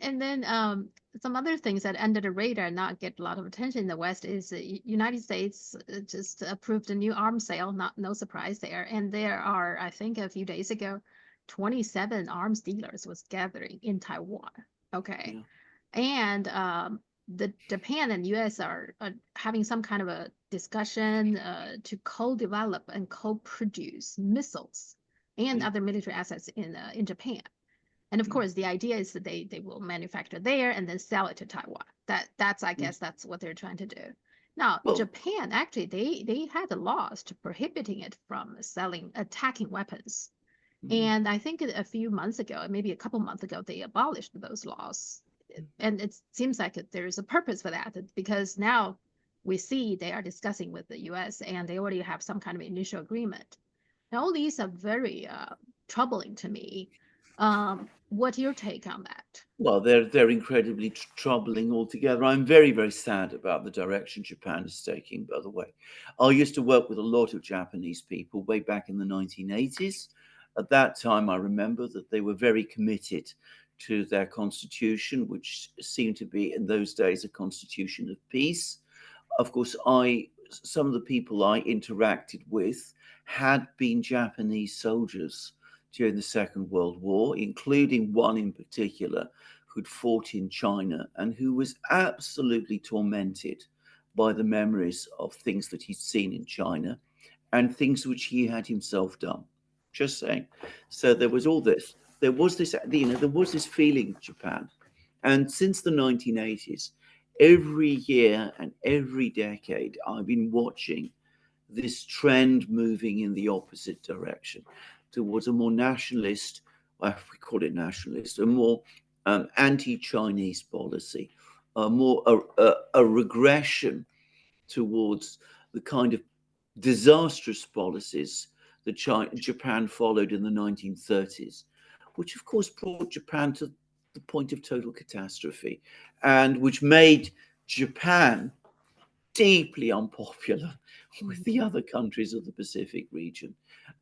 And then some other things that under the radar not get a lot of attention in the West is the United States just approved a new arms sale, not no surprise there. And there are, I think a few days ago, 27 arms dealers was gathering in Taiwan. Okay. Yeah. And the Japan and US are having some kind of a discussion to co-develop and co-produce missiles and Yeah. other military assets in Japan. And of Yeah. course, the idea is that they will manufacture there and then sell it to Taiwan. That's I Yeah. guess that's what they're trying to do. Now, Well, Japan actually they had the laws to prohibiting it from selling attacking weapons. mm, And I think a few months ago, maybe a couple months ago, they abolished those laws. And it seems like there is a purpose for that because now we see they are discussing with the US and they already have some kind of initial agreement. Now, all these are very troubling to me. What's your take on that? well, they're incredibly troubling altogether. I'm very, very sad about the direction Japan is taking. By the way, I used to work with a lot of Japanese people way back in the 1980s. At that time, I remember that they were very committed to their constitution, which seemed to be in those days a constitution of peace. Of course, I some of the people I interacted with had been Japanese soldiers during the Second World War, including one in particular who'd fought in China and who was absolutely tormented by the memories of things that he'd seen in China and things which he had himself done. Just saying. So there was all this. There was this feeling in Japan. And since the 1980s, every year and every decade, I've been watching this trend moving in the opposite direction towards a more nationalist, well, we call it nationalist, a more anti-Chinese policy, a regression towards the kind of disastrous policies that Japan followed in the 1930s, which of course brought Japan to the point of total catastrophe and which made Japan deeply unpopular with the Mhm. other countries of the Pacific region.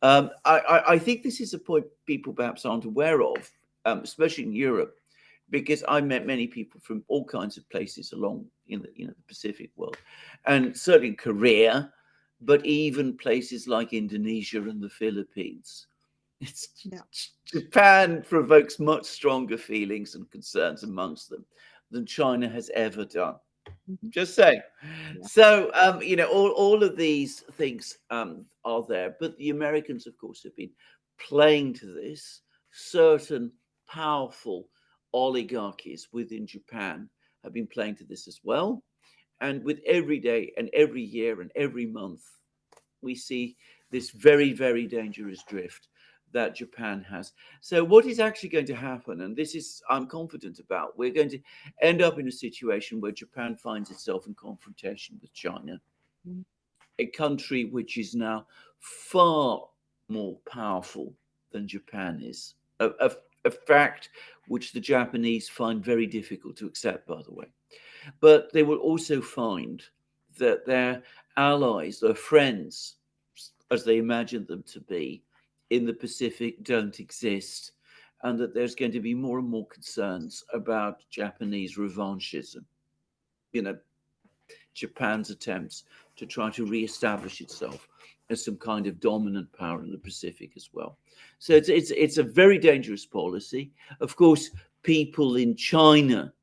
I think this is a point people perhaps aren't aware of, especially in Europe, because I met many people from all kinds of places along in the Pacific world, and certainly Korea, but even places like Indonesia and the Philippines. It's Yeah. Japan provokes much stronger feelings and concerns amongst them than China has ever done. Mhm. Just saying. Yeah. So, all of these things are there, but the Americans, of course, have been playing to this. Certain powerful oligarchies within Japan have been playing to this as well. And with every day and every year and every month, we see this very, very dangerous drift that Japan has. So, what is actually going to happen, and this is I'm confident about, we're going to end up in a situation where Japan finds itself in confrontation with China, Mhm. a country which is now far more powerful than Japan is. A fact which the Japanese find very difficult to accept, by the way. But they will also find that their allies, their friends, as they imagine them to be, in the Pacific don't exist, and that there's going to be more and more concerns about Japanese revanchism. You know, Japan's attempts to try to re-establish itself as some kind of dominant power in the Pacific as well. So it's a very dangerous policy. Of course, people in China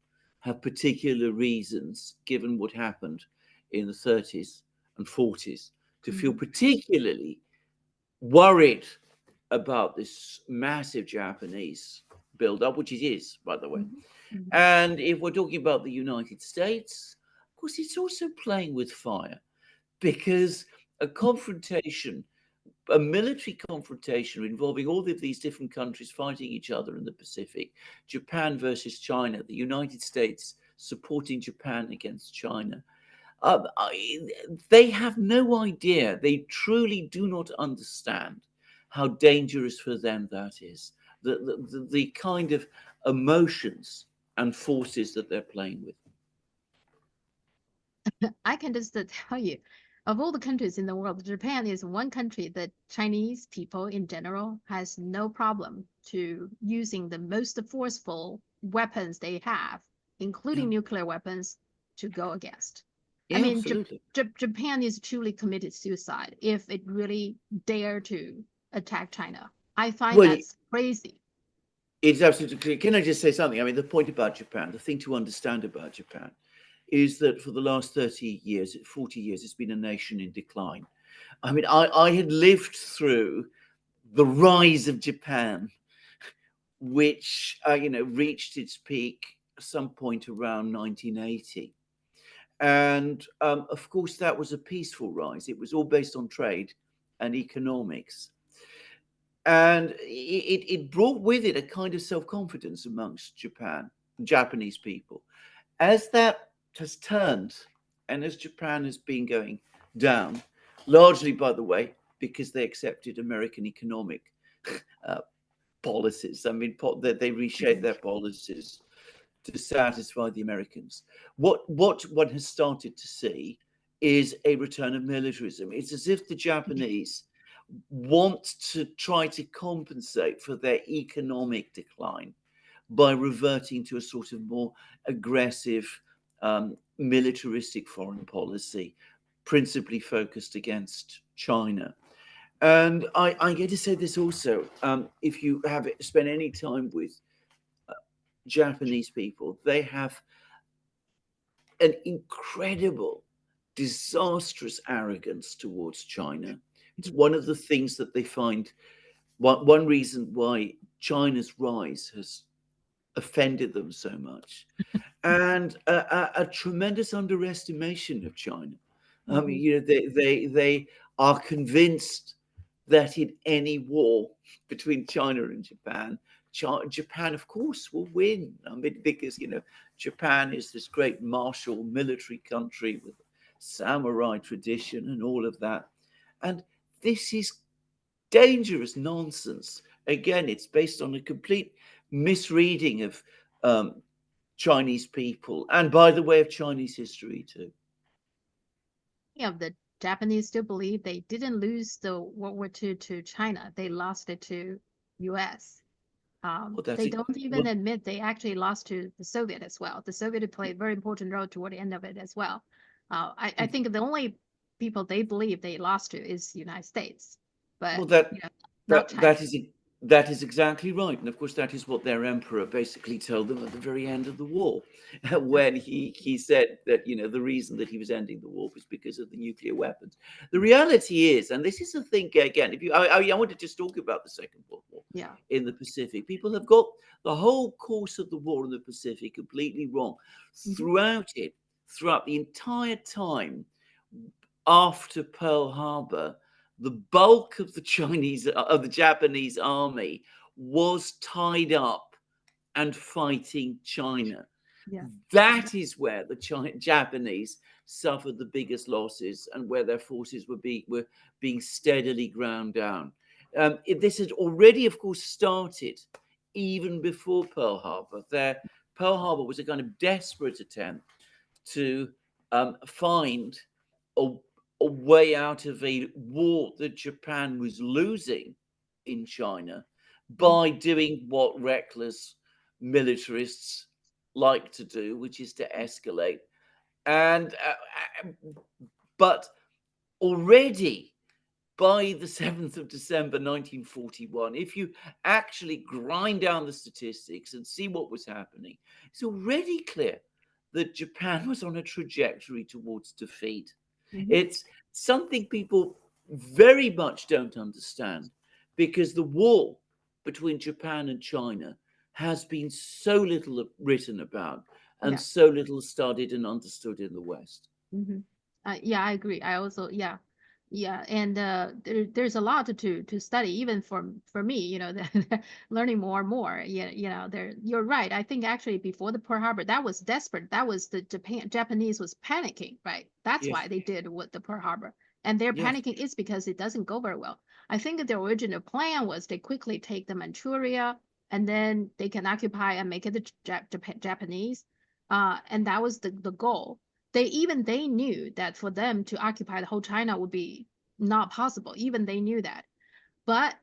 have particular reasons, given what happened in the 30s and 40s, to feel Mhm. particularly worried about this massive Japanese build-up, which it is, by the way. Mhm. Mhm. And if we're talking about the United States, of course, it's also playing with fire because a confrontation, a military confrontation involving all of these different countries fighting each other in the Pacific, Japan versus China, the United States supporting Japan against China. They have no idea. They truly do not understand how dangerous for them that is. The kind of emotions and forces that they're playing with. I can just tell you, of all the countries in the world, Japan is one country that Chinese people in general has no problem to using the most forceful weapons they have, Yeah, including nuclear weapons, to go against. I yeah, mean, absolutely. Japan is truly committed suicide if it really dare to attack China. I find Well, that's crazy. it's absolutely clear. Can I just say something? I mean, the point about Japan, the thing to understand about Japan is that for the last 30 years, 40 years, it's been a nation in decline. I mean, I had lived through the rise of Japan, which, reached its peak some point around 1980. And of course, that was a peaceful rise. It was all based on trade and economics. And it brought with it a kind of self confidence amongst Japanese people. As that has turned, and as Japan has been going down, largely, by the way, because they accepted American economic uh, policies. I mean, they reshaped Mhm. their policies to satisfy the Americans. What one has started to see is a return of militarism. It's as if the Japanese want to try to compensate for their economic decline by reverting to a sort of more aggressive, militaristic foreign policy, principally focused against China. And I get to say this also: if you have spent any time with Japanese people, they have an incredible, disastrous arrogance towards China. It's one of the things that they find one reason why China's rise has offended them so much, and a tremendous underestimation of China. I mean, Mhm. they are convinced that in any war between China and Japan, of course, will win. I mean, because Japan is this great martial military country with samurai tradition and all of that, and this is dangerous nonsense. Again, it's based on a complete misreading of um, Chinese people, and by the way, of Chinese history too. Of the Japanese still believe they didn't lose the World War II to China. They lost it to US. Well, that's They it. don't even Well, admit they actually lost to the Soviet as well. The Soviet played a very important role toward the end of it as well. I think the only people they believe they lost to is the United States, but well, that you know, not that China. that is that is exactly right, and of course, that is what their emperor basically told them at the very end of the war, Yeah. when he said that the reason that he was ending the war was because of the nuclear weapons. The reality is, and this is the thing again. If you, I want to just talk about the Second World War Yeah. in the Pacific. People have got the whole course of the war in the Pacific completely wrong. Hmm. Throughout the entire time after Pearl Harbor, the bulk of the Japanese army was tied up and fighting China. Yeah. That is where the Japanese suffered the biggest losses and where their forces were being steadily ground down. This had already, of course, started even before Pearl Harbor. Pearl Harbor was a kind of desperate attempt to find a, a way out of a war that Japan was losing in China Mhm. by doing what reckless militarists like to do, which is to escalate. And but already by the 7th of December 1941, if you actually grind down the statistics and see what was happening, it's already clear that Japan was on a trajectory towards defeat. Hmm. It's something people very much don't understand because the war between Japan and China has been so little written about and Yeah. so little studied and understood in the West. Hmm. Yeah, I agree. I also, yeah, yeah, and there's a lot to study, even for me, learning more and more. Yeah, there you're right. I think actually before the Pearl Harbor, that was desperate. That was the Japanese was panicking, right? That's Yes, why they did with the Pearl Harbor, and their yes, panicking is because it doesn't go very well. I think the original plan was they quickly take the Manchuria, and then they can occupy and make it the Japanese, and that was the goal. They knew that for them to occupy the whole China would be not possible. Even they knew that. But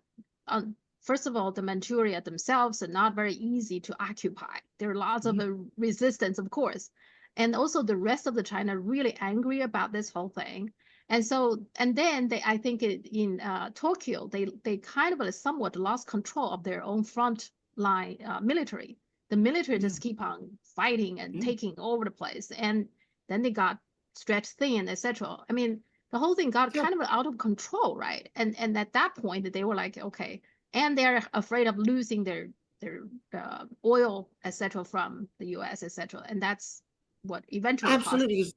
first of all, the Manchuria themselves are not very easy to occupy. There are lots of Mhm. resistance, of course. And also the rest of the China really angry about this whole thing. And so, and then they, I think in Tokyo, they kind of somewhat lost control of their own front line military. The military Yeah, just keep on fighting and yeah, taking over the place. And then they got stretched thin, etc. I mean, the whole thing got yeah. kind of out of control, right? And at that point, they were like, okay, and they're afraid of losing their oil, etc., from the U.S., etc. And that's what eventually caused. Absolutely.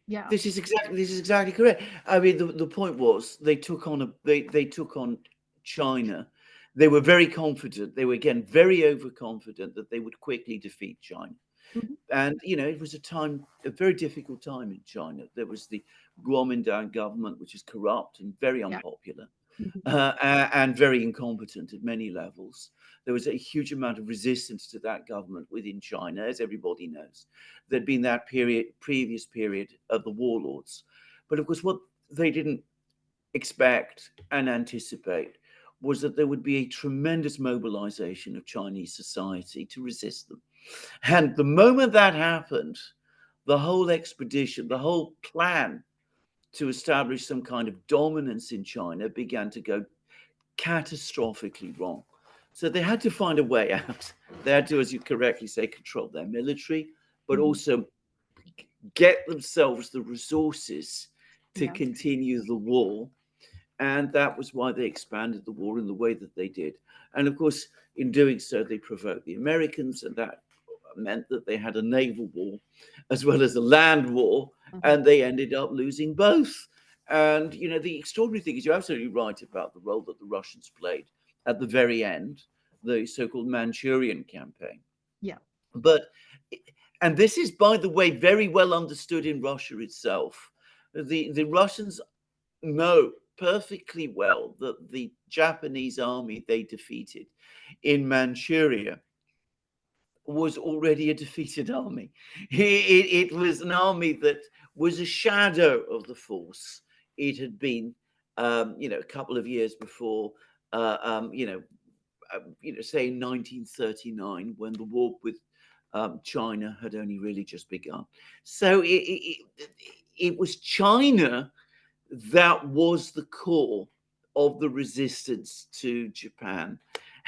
Yeah. This is exactly correct. I mean, the point was they took on China. They were very confident. They were again very overconfident that they would quickly defeat China. Mhm. And it was a very difficult time in China. There was the Kuomintang government, which is corrupt and very Yeah. unpopular, Mhm. and very incompetent at many levels. There was a huge amount of resistance to that government within China, as everybody knows. There'd been that previous period of the warlords. But of course, what they didn't expect and anticipate was that there would be a tremendous mobilization of Chinese society to resist them. And the moment that happened, the whole expedition, the whole plan to establish some kind of dominance in China began to go catastrophically wrong. So they had to find a way out. They had to, as you correctly say, control their military, but Mhm. also get themselves the resources to Yeah. continue the war. And that was why they expanded the war in the way that they did. And of course, in doing so, they provoked the Americans, and that meant that they had a naval war as well as a land war, Mhm. and they ended up losing both. And the extraordinary thing is, you're absolutely right about the role that the Russians played at the very end, the so-called Manchurian campaign. Yeah. But, and this is, by the way, very well understood in Russia itself. The Russians know perfectly well that the Japanese army they defeated in Manchuria was already a defeated army. It was an army that was a shadow of the force it had been, a couple of years before, say in 1939, when the war with China had only really just begun. So it was China that was the core of the resistance to Japan.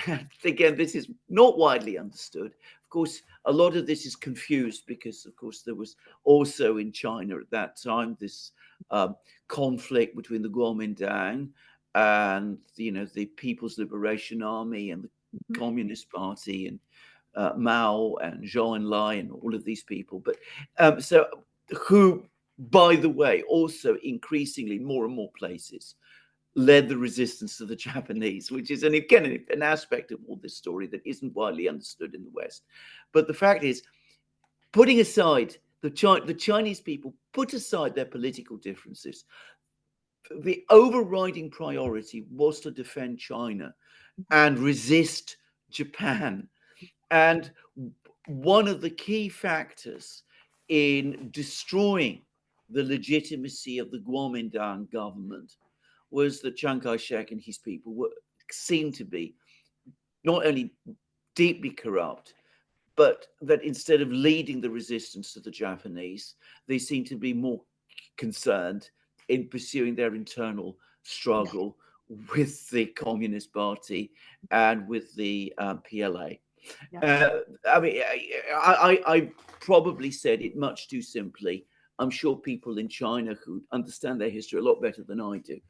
And again, this is not widely understood. Of course, a lot of this is confused because, of course, there was also in China at that time this um, conflict between the Kuomintang and the People's Liberation Army and the Mhm. Communist Party, and Mao and Zhou Enlai and all of these people. But so who, by the way, also increasingly more and more places led the resistance to the Japanese, which is again an aspect of all this story that isn't widely understood in the West. But the fact is, putting aside the Chinese people put aside their political differences, the overriding priority was to defend China and resist Japan. And one of the key factors in destroying the legitimacy of the Kuomintang government was that Chiang Kai-shek and his people were seen to be not only deeply corrupt, but that instead of leading the resistance to the Japanese, they seemed to be more concerned in pursuing their internal Yeah. struggle with the Communist Party and with the PLA. Yeah. Uh, I mean, I probably said it much too simply. I'm sure people in China who understand their history a lot better than I do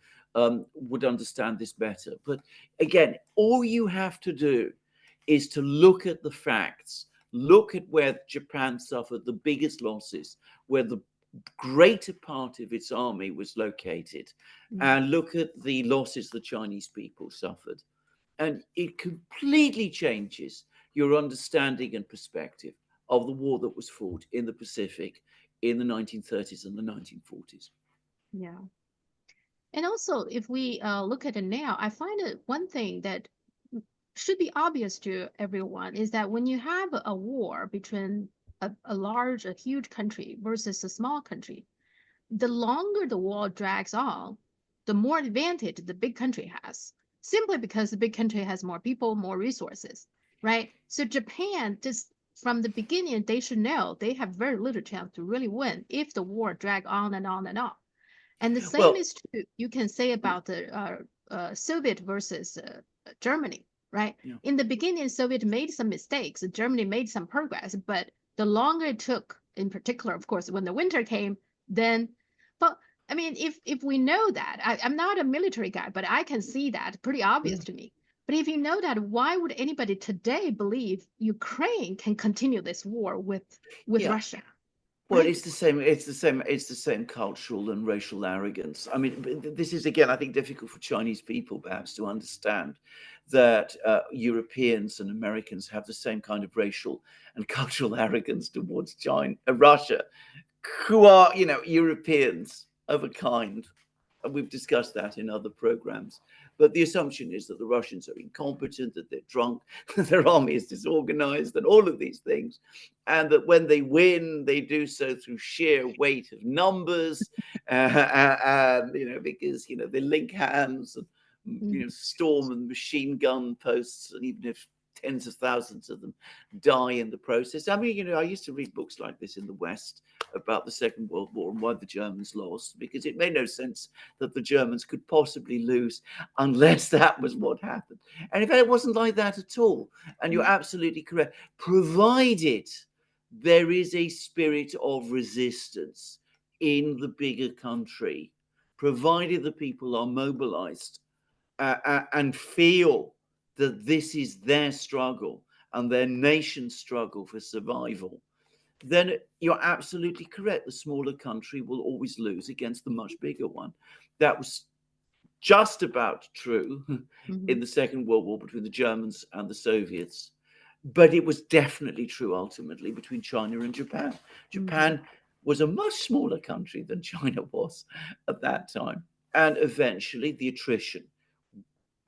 would understand this better. But again, all you have to do is to look at the facts, look at where Japan suffered the biggest losses, where the greater part of its army was located, Mm. and look at the losses the Chinese people suffered. And it completely changes your understanding and perspective of the war that was fought in the Pacific in the 1930s and the 1940s. Yeah. And also, if we look at it now, I find it one thing that should be obvious to everyone is that when you have a war between a huge country versus a small country, the longer the war drags on, the more advantage the big country has. simply because the big country has more people, more resources, right? So Japan, just from the beginning, they should know they have very little chance to really win if the war drag on and on and on. And the same Well, is true, you can say about the Soviet versus Germany, right? yeah. In the beginning, Soviet made some mistakes, Germany made some progress, but the longer it took, in particular, of course, when the winter came, then, but I mean, if we know that, I'm not a military guy, but I can see that pretty obvious Yeah. to me. But if you know that, why would anybody today believe Ukraine can continue this war with Yeah. Russia, Well, right? it's the same. It's the same. It's the same cultural and racial arrogance. I mean, this is again, I think, difficult for Chinese people perhaps to understand that Europeans and Americans have the same kind of racial and cultural arrogance towards China, Russia, who are, Europeans of a kind. And we've discussed that in other programs. But the assumption is that the Russians are incompetent, that they're drunk, that their army is disorganized, and all of these things. And that when they win, they do so through sheer weight of numbers, and, because, they link hands and, Mhm. storm and machine gun posts. And even if tens of thousands of them die in the process. I mean, I used to read books like this in the West about the Second World War and why the Germans lost, because it made no sense that the Germans could possibly lose unless that was what happened. And in fact, it wasn't like that at all. And you're absolutely correct. Provided there is a spirit of resistance in the bigger country, provided the people are mobilized and feel that this is their struggle and their nation's struggle for survival, then you're absolutely correct. The smaller country will always lose against the much bigger one. That was just about true in Mhm. the Second World War between the Germans and the Soviets, but it was definitely true ultimately between China and Japan. Mhm. Japan was a much smaller country than China was at that time. And eventually the attrition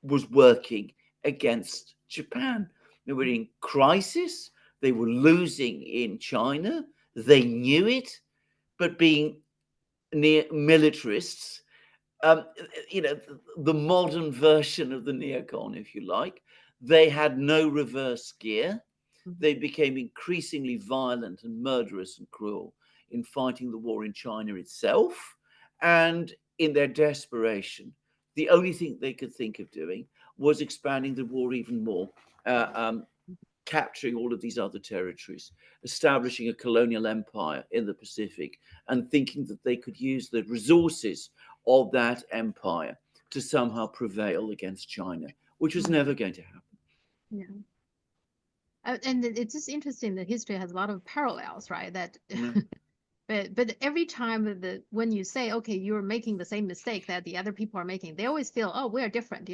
was working against Japan. They were in crisis. They were losing in China. They knew it, but being near militarists, um, the modern version of the neocon, if you like, they had no reverse gear. Mhm. They became increasingly violent and murderous and cruel in fighting the war in China itself. And in their desperation, the only thing they could think of doing was expanding the war even more, uh, um, capturing all of these other territories, establishing a colonial empire in the Pacific, and thinking that they could use the resources of that empire to somehow prevail against China, which was Mhm. never going to happen. Yeah. And it's just interesting that history has a lot of parallels, right? That, Yeah, but every time when you say, okay, you're making the same mistake that the other people are making, they always feel, oh, we're different.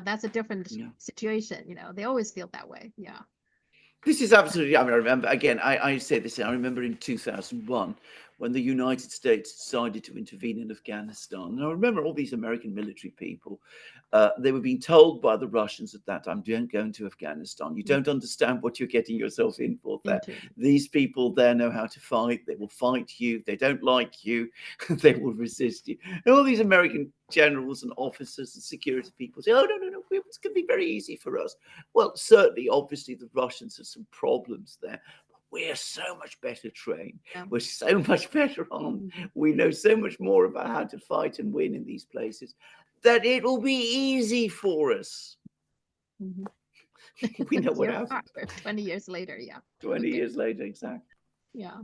That's a different yeah. situation. They always feel that way. Yeah. This is absolutely, I mean, I remember, again, I say this, I remember in 2001 when the United States decided to intervene in Afghanistan. And I remember all these American military people, they were being told by the Russians at that time, don't go into Afghanistan. You Mhm. don't understand what you're getting yourself in for there. Into. These people there know how to fight. They will fight you. If they don't like you, they will resist you. And all these American generals and officers and security people say, oh, no, no, no, it's going to be very easy for us. Well, certainly, obviously, the Russians have some problems there. But we're so much better trained. Yeah. We're so much better armed. Mhm. We know so much more about how to fight and win in these places that it will be easy for us. Mhm. We know what Here we happened are, 20 years later. Yeah. 20 Okay. years later, exactly. Yeah.